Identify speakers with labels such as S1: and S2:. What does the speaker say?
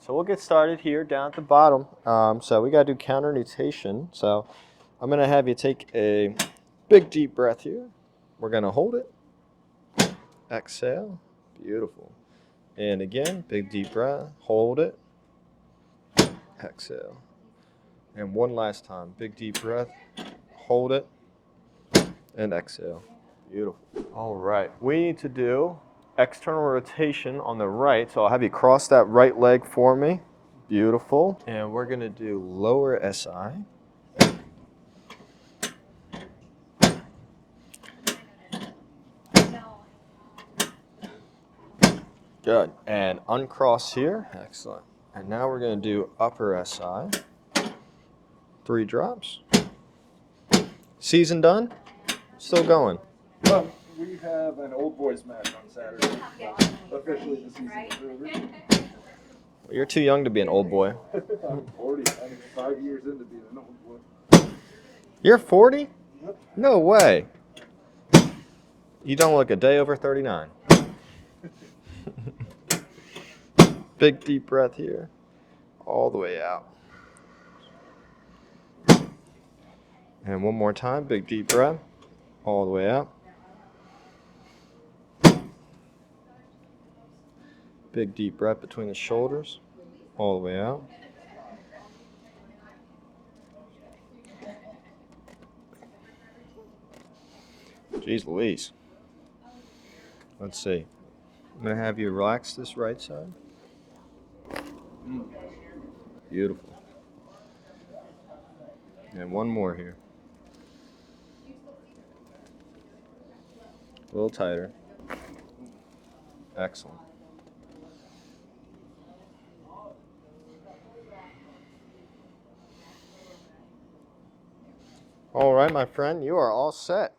S1: so we'll get started here down at the bottom. So we got to do counter nutation. So I'm going to have you take a big deep breath here. We're going to hold it. Exhale. Beautiful. And again, big deep breath. Hold it. Exhale. And one last time. Big deep breath. Hold it. And exhale. Beautiful. All right. We need to do external rotation on the right. So I'll have you cross that right leg for me. Beautiful. And we're going to do lower SI. Good. And uncross here. Excellent. And now we're going to do upper SI. 3 drops. Season done? Still going.
S2: We have an old boys match on Saturday. Officially the season is over.
S1: Well, you're too young to be an old boy.
S2: I'm 40. I'm 5 years into being an old boy.
S1: You're 40?
S2: Yep.
S1: No way. You don't look a day over 39. Big deep breath here. All the way out. And one more time. Big deep breath. All the way out. Big deep breath between the shoulders. All the way out. Jeez Louise. Let's see. I'm going to have you relax this right side. Beautiful. And one more here. A little tighter. Excellent. All right, my friend, you are all set.